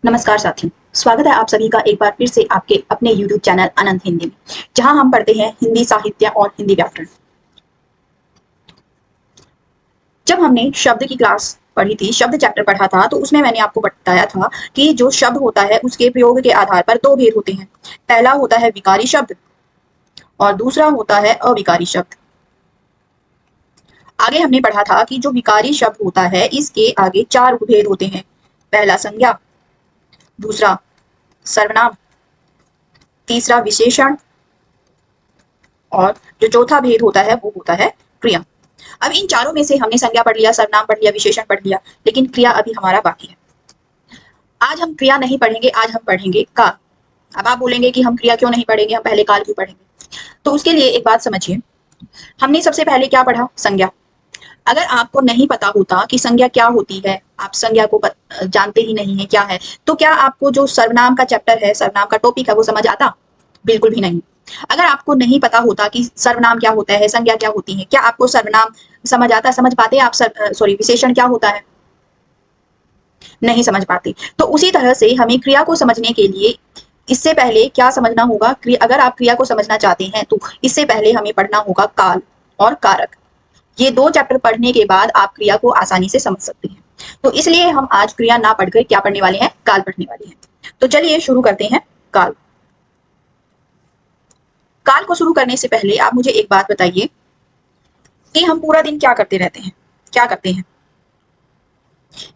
नमस्कार साथियों, स्वागत है आप सभी का एक बार फिर से आपके अपने YouTube चैनल अनंत हिंदी में, जहां हम पढ़ते हैं हिंदी साहित्य और हिंदी व्याकरण। जब हमने शब्द की क्लास पढ़ी थी, शब्द चैप्टर पढ़ा था, तो उसमें मैंने आपको बताया था कि जो शब्द होता है उसके प्रयोग के आधार पर दो भेद होते हैं। पहला होता है विकारी शब्द और दूसरा होता है अविकारी शब्द। आगे हमने पढ़ा था कि जो विकारी शब्द होता है इसके आगे चार उपभेद होते हैं। पहला संज्ञा, दूसरा सर्वनाम, तीसरा विशेषण और जो चौथा भेद होता है वो होता है क्रिया। अब इन चारों में से हमने संज्ञा पढ़ लिया, सर्वनाम पढ़ लिया, विशेषण पढ़ लिया, लेकिन क्रिया अभी हमारा बाकी है। आज हम क्रिया नहीं पढ़ेंगे, आज हम पढ़ेंगे काल। अब आप बोलेंगे कि हम क्रिया क्यों नहीं पढ़ेंगे, हम पहले काल क्यों पढ़ेंगे? तो उसके लिए एक बात समझिए, हमने सबसे पहले क्या पढ़ा? संज्ञा। अगर आपको नहीं पता होता कि संज्ञा क्या होती है, आप संज्ञा को जानते ही नहीं है क्या है, तो क्या आपको जो सर्वनाम का चैप्टर है, सर्वनाम का टॉपिक है, वो समझ आता? बिल्कुल भी नहीं। अगर आपको नहीं पता होता कि सर्वनाम क्या होता है, संज्ञा क्या होती है, क्या आपको सर्वनाम समझ आता, समझ पाते आप? विशेषण क्या होता है, नहीं समझ पाते। तो उसी तरह से हमें क्रिया को समझने के लिए इससे पहले क्या समझना होगा? अगर आप क्रिया को समझना चाहते हैं तो इससे पहले हमें पढ़ना होगा काल और कारक। ये दो चैप्टर पढ़ने के बाद आप क्रिया को आसानी से समझ सकते हैं। तो इसलिए हम आज क्रिया ना पढ़कर क्या पढ़ने वाले हैं? काल पढ़ने वाले हैं। तो चलिए शुरू करते हैं। काल। काल को शुरू करने से पहले आप मुझे एक बात बताइए कि हम पूरा दिन क्या करते रहते हैं? क्या करते हैं?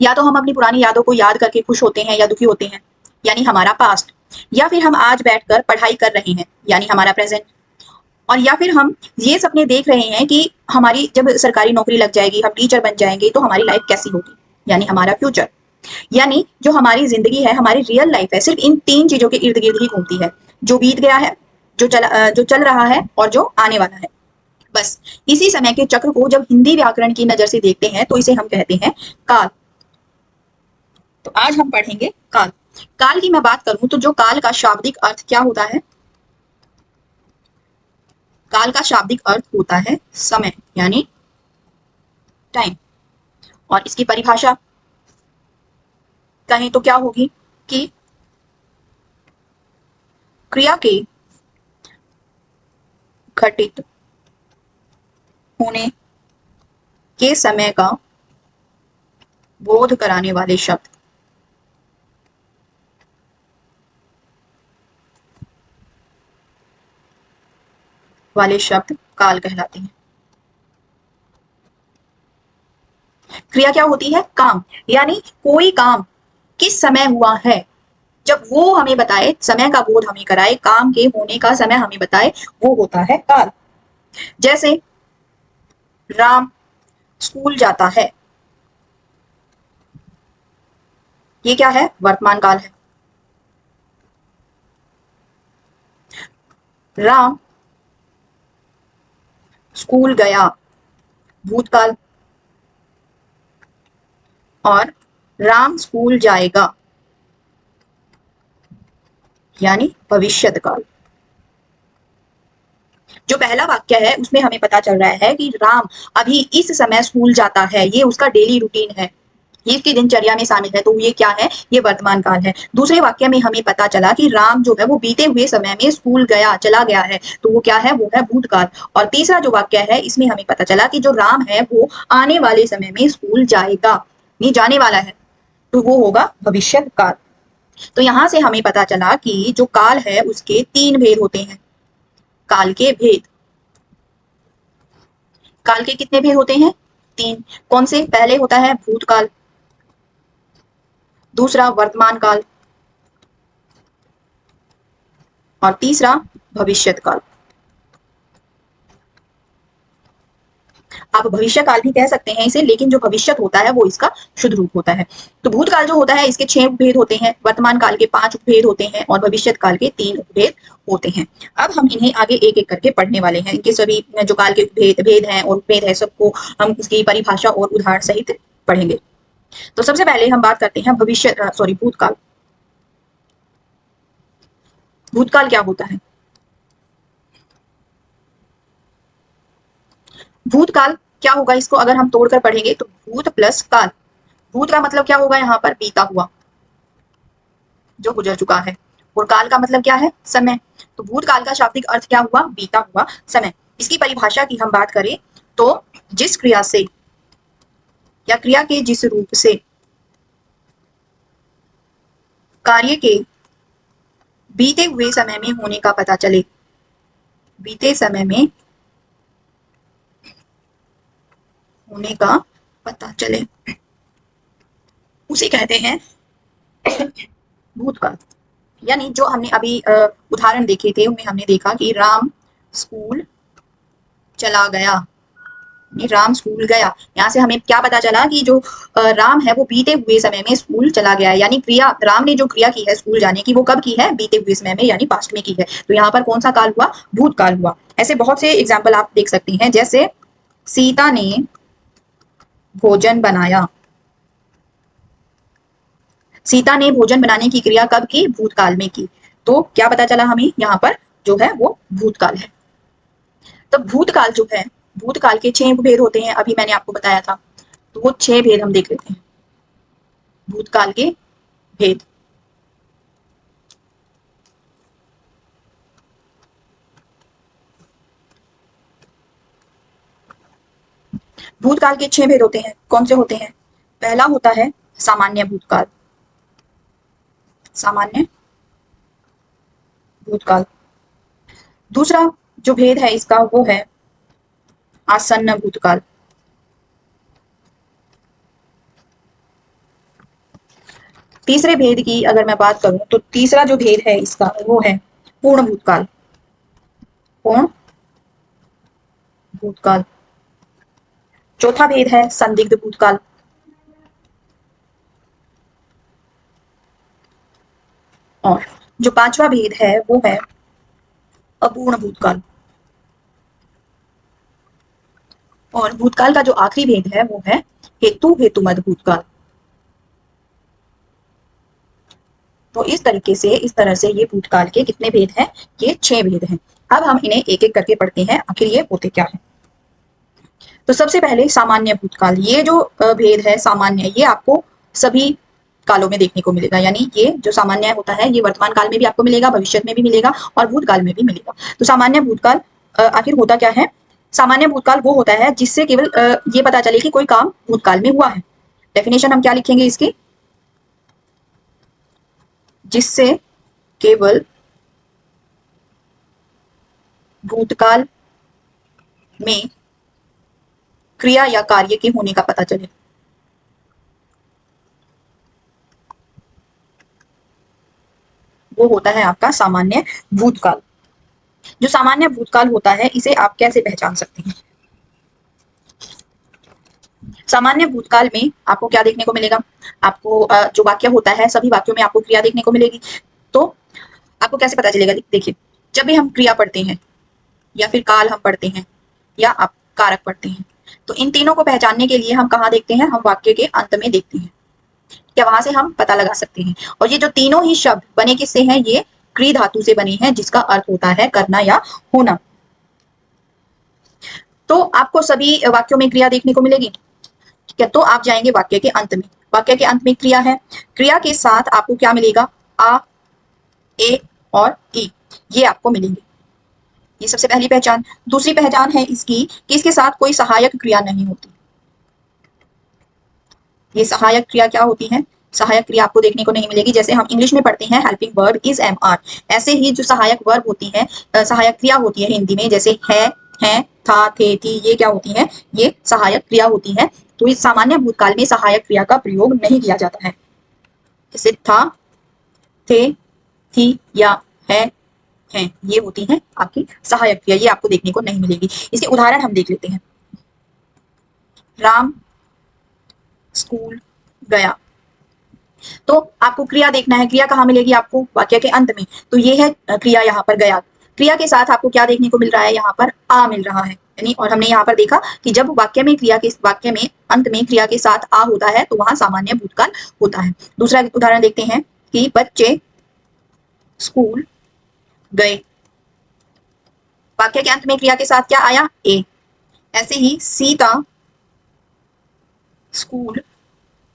या तो हम अपनी पुरानी यादों को याद करके खुश होते हैं या दुखी होते हैं, यानी हमारा पास्ट, या फिर हम आज बैठकर पढ़ाई कर रहे हैं, यानी हमारा प्रेजेंट, और या फिर हम ये सपने देख रहे हैं कि हमारी जब सरकारी नौकरी लग जाएगी, हम टीचर बन जाएंगे तो हमारी लाइफ कैसी होगी, यानी हमारा फ्यूचर। यानी जो हमारी जिंदगी है, हमारी रियल लाइफ है, सिर्फ इन तीन चीजों के इर्द गिर्द ही घूमती है। जो बीत गया है, जो चल रहा है और जो आने वाला है। बस इसी समय के चक्र को जब हिंदी व्याकरण की नजर से देखते हैं तो इसे हम कहते हैं काल। तो आज हम पढ़ेंगे काल। काल की मैं बात करूं तो जो काल का शाब्दिक अर्थ क्या होता है? काल का शाब्दिक अर्थ होता है समय, यानी टाइम। और इसकी परिभाषा कहें तो क्या होगी कि क्रिया के घटित होने के समय का बोध कराने वाले शब्द, काल कहलाते हैं। क्रिया क्या होती है? काम, यानी कोई काम किस समय हुआ है, जब वो हमें बताए, समय का बोध हमें कराए, काम के होने का समय हमें बताए, वो होता है काल। जैसे राम स्कूल जाता है, ये क्या है? वर्तमान काल है। राम स्कूल गया, भूतकाल। और राम स्कूल जाएगा, यानी भविष्यत काल। जो पहला वाक्य है उसमें हमें पता चल रहा है कि राम अभी इस समय स्कूल जाता है, ये उसका डेली रूटीन है, ये इसकी दिनचर्या में शामिल है, तो ये क्या है? ये वर्तमान काल है। दूसरे वाक्य में हमें पता चला कि राम जो है वो बीते हुए समय में स्कूल गया, चला गया है, तो वो क्या है? वो है भूतकाल। और तीसरा जो वाक्य है इसमें हमें पता चला कि जो राम है वो आने वाले समय में स्कूल जाएगा, नहीं जाने वाला है, तो वो होगा भविष्यत काल। तो यहां से हमें पता चला कि जो काल है उसके तीन भेद होते हैं। काल के भेद, काल के कितने भेद होते हैं? तीन। कौन से? पहले होता है भूतकाल, दूसरा वर्तमान काल, और तीसरा भविष्यत काल। आप भविष्य काल भी कह सकते हैं इसे, लेकिन जो भविष्यत होता है वो इसका शुद्ध रूप होता है। तो भूतकाल जो होता है इसके 6 उपभेद होते हैं, वर्तमान काल के 5 उपभेद होते हैं, और भविष्यत काल के 3 उपभेद होते हैं। अब हम इन्हें आगे एक एक करके पढ़ने वाले हैं। इनके सभी जो काल के भेद हैं और उपभेद है, सबको हम इसकी परिभाषा और उदाहरण सहित पढ़ेंगे। तो सबसे पहले हम बात करते हैं भूतकाल। भूतकाल क्या होता है? भूतकाल क्या होगा, इसको अगर हम तोड़कर पढ़ेंगे तो भूत प्लस काल। भूत का मतलब क्या होगा? यहाँ पर बीता हुआ, जो गुजर चुका है। और काल का मतलब क्या है? समय। तो भूतकाल का शाब्दिक अर्थ क्या हुआ? बीता हुआ समय। इसकी परिभाषा की हम बात करें तो जिस क्रिया से या क्रिया के जिस रूप से कार्य के बीते हुए समय में होने का पता चले, बीते समय में होने का पता चले, उसे कहते हैं भूतकाल। यानी जो हमने अभी उदाहरण देखे थे उनमें हमने देखा कि राम स्कूल चला गया, राम स्कूल गया। यहाँ से हमें क्या पता चला कि जो राम है वो बीते हुए समय में स्कूल चला गया है, यानी क्रिया, राम ने जो क्रिया की है स्कूल जाने की वो कब की है? बीते हुए समय में, यानी पास्ट में की है। तो यहाँ पर कौन सा काल हुआ? भूतकाल हुआ। ऐसे बहुत से एग्जाम्पल आप देख सकती हैं, जैसे सीता ने भोजन बनाया। सीता ने भोजन बनाने की क्रिया कब की? भूतकाल में की। तो क्या पता चला हमें? यहाँ पर जो है वो भूतकाल है। तो भूतकाल जो है, भूतकाल के 6 भेद होते हैं, अभी मैंने आपको बताया था। तो वो 6 भेद हम देख लेते हैं, भूतकाल के भेद। भूतकाल के 6 भेद होते हैं। कौन से होते हैं? पहला होता है सामान्य भूतकाल, सामान्य भूतकाल। दूसरा जो भेद है इसका वो है आसन्न भूतकाल। तीसरे भेद की अगर मैं बात करूं तो तीसरा जो भेद है इसका वो है पूर्ण भूतकाल, पूर्ण भूतकाल। चौथा भेद है संदिग्ध भूतकाल। और जो पांचवा भेद है वो है अपूर्ण भूतकाल। और भूतकाल का जो आखिरी भेद है वो है हेतु हेतुमद भूतकाल। तो इस तरीके से, इस तरह से ये भूतकाल के कितने भेद हैं? ये 6 भेद हैं। अब हम इन्हें एक एक करके पढ़ते हैं, आखिर ये होते क्या है। तो सबसे पहले सामान्य भूतकाल। ये जो भेद है सामान्य, ये आपको सभी कालों में देखने को मिलेगा, यानी ये जो सामान्य होता है ये वर्तमान काल में भी आपको मिलेगा, भविष्य में भी मिलेगा और भूतकाल में भी मिलेगा। तो सामान्य भूतकाल आखिर होता क्या है? सामान्य भूतकाल वो होता है जिससे केवल ये पता चले कि कोई काम भूतकाल में हुआ है। डेफिनेशन हम क्या लिखेंगे इसकी? जिससे केवल भूतकाल में क्रिया या कार्य के होने का पता चले। वो होता है आपका सामान्य भूतकाल। जो सामान्य भूतकाल होता है इसे आप कैसे पहचान सकते हैं? सामान्य भूतकाल में आपको क्या देखने को मिलेगा? आपको जो वाक्य होता है सभी वाक्यों में आपको क्रिया देखने को मिलेगी। तो आपको कैसे पता चलेगा? देखिए, जब भी हम क्रिया पढ़ते हैं या फिर काल हम पढ़ते हैं या आप कारक पढ़ते हैं, तो इन तीनों को पहचानने के लिए हम कहाँ देखते हैं? हम वाक्य के अंत में देखते हैं। क्या वहां से हम पता लगा सकते हैं? और ये जो तीनों ही शब्द बने किससे हैं? ये क्री धातु से बने हैं, जिसका अर्थ होता है करना या होना। तो आपको सभी वाक्यों में क्रिया देखने को मिलेगी। ठीक है, तो आप जाएंगे वाक्य के अंत में। वाक्य के अंत में क्रिया है, क्रिया के साथ आपको क्या मिलेगा? आ, ए और ई, ये आपको मिलेंगे। ये सबसे पहली पहचान। दूसरी पहचान है इसकी कि इसके साथ कोई सहायक क्रिया नहीं होती। ये सहायक क्रिया क्या होती है? सहायक क्रिया आपको देखने को नहीं मिलेगी। जैसे हम इंग्लिश में पढ़ते हैं helping verb is am are, ऐसे ही जो सहायक वर्ब होती है, सहायक क्रिया होती है हिंदी में, जैसे है, था, थे, थी, ये क्या होती है? ये सहायक क्रिया होती है। तो इस सामान्य भूतकाल में सहायक क्रिया का प्रयोग नहीं किया जाता है। जैसे था, थे, थी या है, हैं, ये होती है आपकी सहायक क्रिया, ये आपको देखने को नहीं मिलेगी। इसके उदाहरण हम देख लेते हैं। राम स्कूल गया। तो आपको क्रिया देखना है, क्रिया कहाँ मिलेगी आपको? वाक्य के अंत में। तो ये है क्रिया, यहाँ पर गया। क्रिया के साथ आपको क्या देखने को मिल रहा है? यहाँ पर आ मिल रहा है, यानी, और हमने यहाँ पर देखा कि जब वाक्य में क्रिया के वाक्य में अंत में क्रिया के साथ आ होता है तो वहां सामान्य भूतकाल होता है। दूसरा उदाहरण देखते हैं कि बच्चे स्कूल गए। वाक्य के अंत में क्रिया के साथ क्या आया? ए। ऐसे ही सीता स्कूल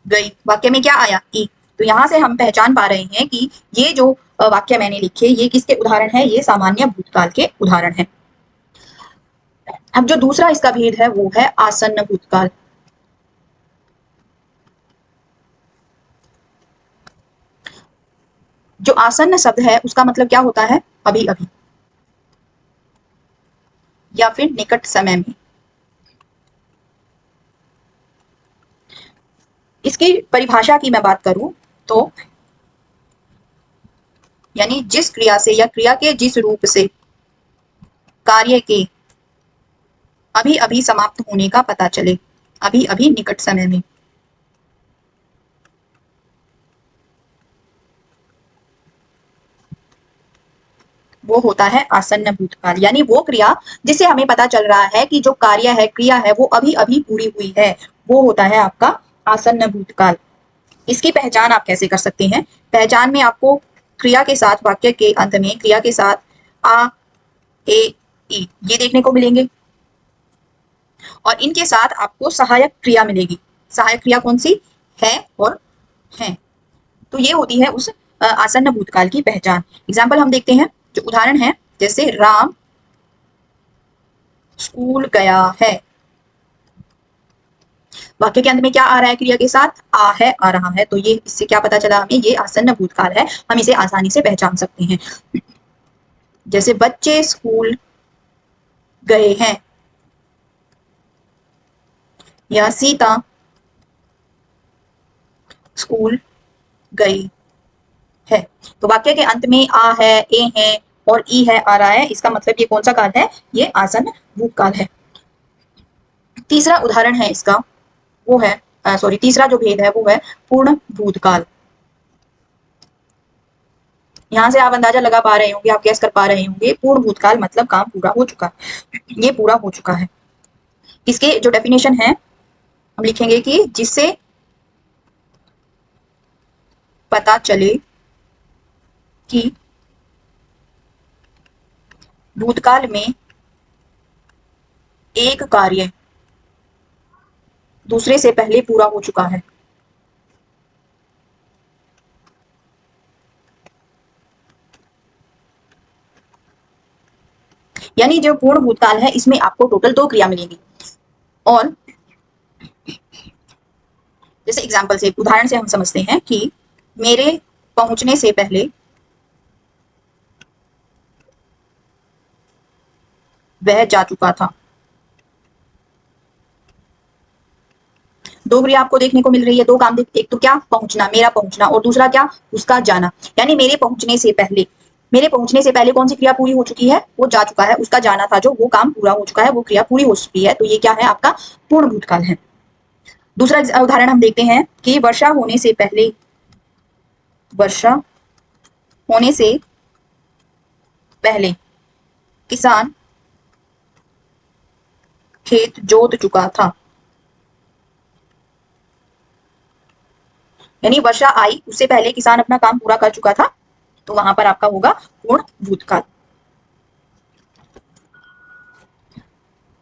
गई, वाक्य में क्या आया? ई। तो यहाँ से हम पहचान पा रहे हैं कि ये जो वाक्य मैंने लिखे ये किसके उदाहरण है, ये सामान्य भूतकाल के उदाहरण है। अब जो दूसरा इसका भेद है वो है आसन्न भूतकाल। जो आसन्न शब्द है उसका मतलब क्या होता है, अभी अभी या फिर निकट समय में। इसकी परिभाषा की मैं बात करूं तो यानी जिस क्रिया से या क्रिया के जिस रूप से कार्य के अभी अभी समाप्त होने का पता चले, अभी अभी निकट समय में। वो होता है आसन्न भूतकाल, यानी वो क्रिया जिससे हमें पता चल रहा है कि जो कार्य है, क्रिया है, वो अभी अभी पूरी हुई है, वो होता है आपका आसन्न भूतकाल। इसकी पहचान आप कैसे कर सकते हैं, पहचान में आपको क्रिया के साथ, वाक्य के अंत में क्रिया के साथ आ, ए, ई ये देखने को मिलेंगे और इनके साथ आपको सहायक क्रिया मिलेगी। सहायक क्रिया कौन सी है और है, तो ये होती है उस आसन्न भूतकाल की पहचान। एग्जाम्पल हम देखते हैं, जो उदाहरण है, जैसे राम स्कूल गया है। वाक्य के अंत में क्या आ रहा है, क्रिया के साथ आ है, आ रहा है, तो ये इससे क्या पता चला हमें, ये आसन्न भूतकाल है, हम इसे आसानी से पहचान सकते हैं। जैसे बच्चे स्कूल गए हैं या सीता स्कूल गई है। तो वाक्य के अंत में आ है, ए है और ई है आ रहा है, इसका मतलब ये कौन सा काल है, ये आसन्न भूतकाल है। तीसरा उदाहरण है इसका, वो है तीसरा जो भेद है वो है पूर्ण भूतकाल। यहां से आप अंदाजा लगा पा रहे होंगे, आप गैस कर पा रहे होंगे, पूर्ण भूतकाल मतलब काम पूरा हो चुका है, ये पूरा हो चुका है। इसके जो डेफिनेशन है हम लिखेंगे कि जिससे पता चले कि भूतकाल में एक कार्य दूसरे से पहले पूरा हो चुका है। यानी जो पूर्ण भूतकाल है इसमें आपको टोटल 2 क्रिया मिलेंगी। और जैसे एग्जाम्पल से, उदाहरण से हम समझते हैं कि मेरे पहुंचने से पहले वह जा चुका था। 2 क्रिया आपको देखने को मिल रही है, 2 काम, एक तो क्या पहुंचना, मेरा पहुंचना, और दूसरा क्या उसका जाना। यानी मेरे पहुंचने से पहले, मेरे पहुंचने से पहले कौन सी क्रिया पूरी हो चुकी है, वो जा चुका है, उसका जाना था जो, वो काम पूरा हो चुका है, वो क्रिया पूरी हो चुकी है, तो ये क्या है आपका पूर्ण भूतकाल है। दूसरा उदाहरण हम देखते हैं कि वर्षा होने से पहले, वर्षा होने से पहले किसान खेत जोत चुका था। यानी वर्षा आई उससे पहले किसान अपना काम पूरा कर चुका था, तो वहां पर आपका होगा पूर्ण भूतकाल।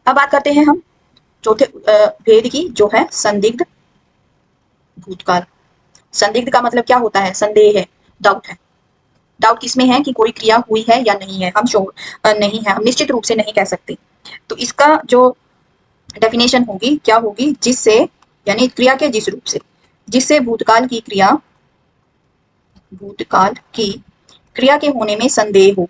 अब बात करते हैं हम चौथे भेद की, जो है संदिग्ध भूतकाल। संदिग्ध का मतलब क्या होता है, संदेह है, डाउट है। डाउट किसमें है कि कोई क्रिया हुई है या नहीं है, हम श्योर नहीं है, हम निश्चित रूप से नहीं कह सकते। तो इसका जो डेफिनेशन होगी क्या होगी, जिससे, यानी क्रिया के जिस रूप से, जिससे भूतकाल की क्रिया, भूतकाल की क्रिया के होने में संदेह हो।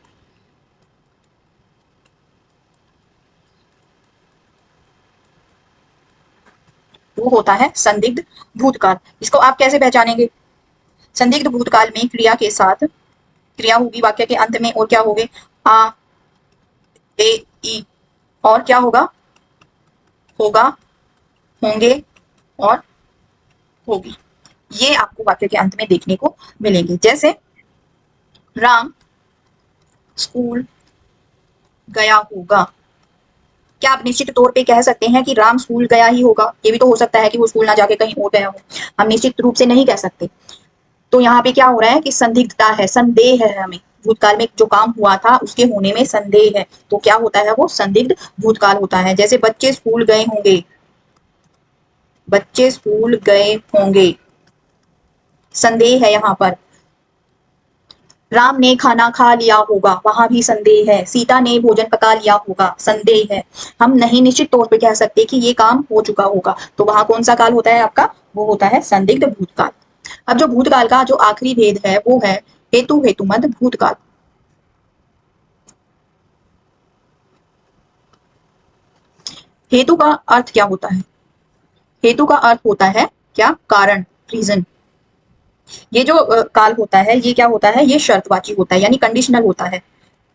वो होता है संदिग्ध भूतकाल। इसको आप कैसे पहचानेंगे, संदिग्ध भूतकाल में क्रिया के साथ क्रिया होगी वाक्य के अंत में, और क्या होंगे, आ, ए, ई, और क्या होगा, होगा, होंगे और होगी। ये आपको वाक्य के अंत में देखने को मिलेंगे। जैसे राम स्कूल गया होगा, क्या आप निश्चित तौर पे कह सकते हैं कि राम स्कूल गया ही होगा, ये भी तो हो सकता है कि वो स्कूल ना जाके कहीं और गया हो, हम निश्चित रूप से नहीं कह सकते। तो यहाँ पे क्या हो रहा है कि संदिग्धता है, संदेह है, हमें भूतकाल में जो काम हुआ था उसके होने में संदेह है, तो क्या होता है, वो संदिग्ध भूतकाल होता है। जैसे बच्चे स्कूल गए होंगे, बच्चे स्कूल गए होंगे, संदेह है यहाँ पर। राम ने खाना खा लिया होगा, वहां भी संदेह है। सीता ने भोजन पका लिया होगा, संदेह है। हम नहीं निश्चित तौर पे कह सकते कि ये काम हो चुका होगा, तो वहां कौन सा काल होता है आपका, वो होता है संदिग्ध भूतकाल। अब जो भूतकाल का जो आखिरी भेद है वो है हेतु हेतुमद भूतकाल। हेतु का अर्थ क्या होता है, हेतु का अर्थ होता है क्या, कारण, रीजन। ये जो काल होता है ये क्या होता है, ये शर्तवाची होता है, यानी कंडीशनल होता है।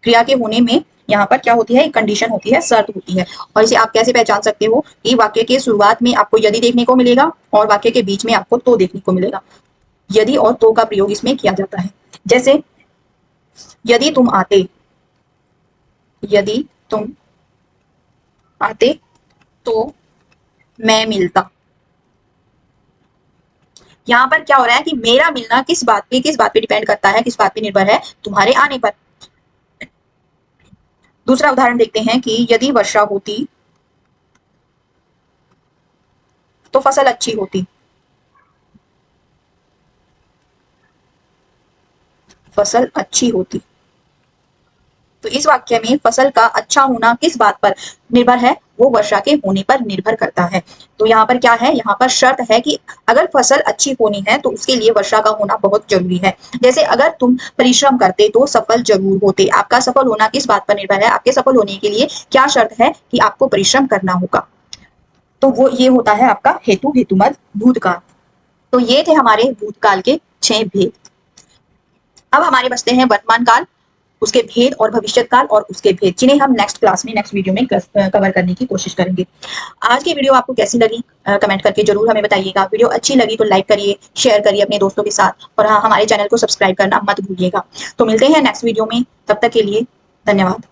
क्रिया के होने में यहाँ पर क्या होती है, एक कंडीशन होती है, शर्त होती है। और इसे आप कैसे पहचान सकते हो कि वाक्य के शुरुआत में आपको यदि देखने को मिलेगा और वाक्य के बीच में आपको तो देखने को मिलेगा। यदि और तो का प्रयोग इसमें किया जाता है। जैसे यदि तुम आते, यदि तुम आते तो मैं मिलता। यहाँ पर क्या हो रहा है कि मेरा मिलना किस बात पे डिपेंड करता है, किस बात पे निर्भर है, तुम्हारे आने पर। दूसरा उदाहरण देखते हैं कि यदि वर्षा होती तो फसल अच्छी होती। फसल अच्छी होती, तो इस वाक्य में फसल का अच्छा होना किस बात पर निर्भर है, वो वर्षा के होने पर निर्भर करता है। तो यहाँ पर क्या है, यहाँ पर शर्त है कि अगर फसल अच्छी होनी है तो उसके लिए वर्षा का होना बहुत जरूरी है। जैसे अगर तुम परिश्रम करते तो सफल जरूर होते। आपका सफल होना किस बात पर निर्भर है, आपके सफल होने के लिए क्या शर्त है कि आपको परिश्रम करना होगा। तो वो ये होता है आपका हेतु हेतुमद भूतकाल। तो ये थे हमारे भूतकाल के 6 भेद। अब हमारे बचते हैं वर्तमान काल, उसके भेद, और भविष्यत काल और उसके भेद, जिन्हें हम नेक्स्ट क्लास में, नेक्स्ट वीडियो में कवर करने की कोशिश करेंगे। आज की वीडियो आपको कैसी लगी कमेंट करके जरूर हमें बताइएगा। वीडियो अच्छी लगी तो लाइक करिए, शेयर करिए अपने दोस्तों के साथ, और हाँ, हमारे चैनल को सब्सक्राइब करना मत भूलिएगा। तो मिलते हैं नेक्स्ट वीडियो में, तब तक के लिए धन्यवाद।